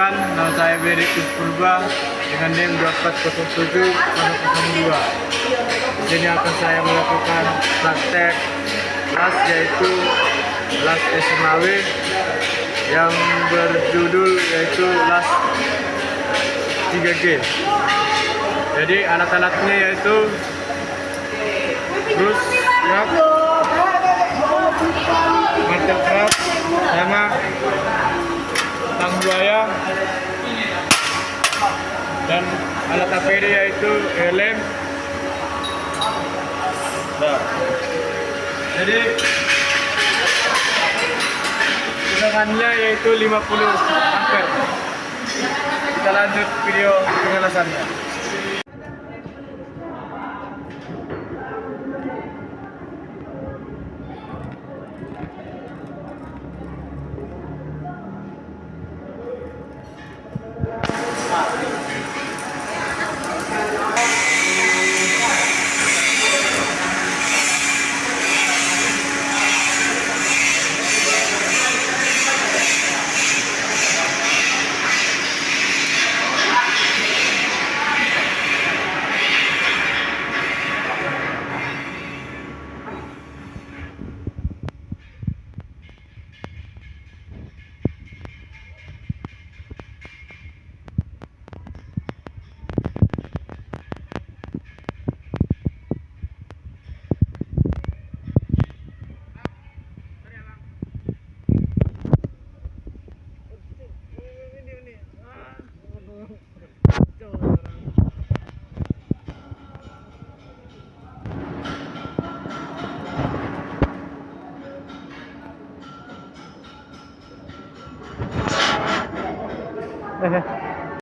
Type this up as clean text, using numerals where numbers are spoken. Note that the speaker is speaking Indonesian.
Perkenalkan, nama saya Berikus Purba dengan NIM 2407-002. Di sini akan saya melakukan praktek las, yaitu las SMAW yang berjudul yaitu las 3G. Jadi alat-alatnya yaitu terus yak, martel trap, sama tang buaya, dan alat APD yaitu helm. Nah, jadi tegangannya yaitu 50 ampere. Kita lanjut video pengelasannya.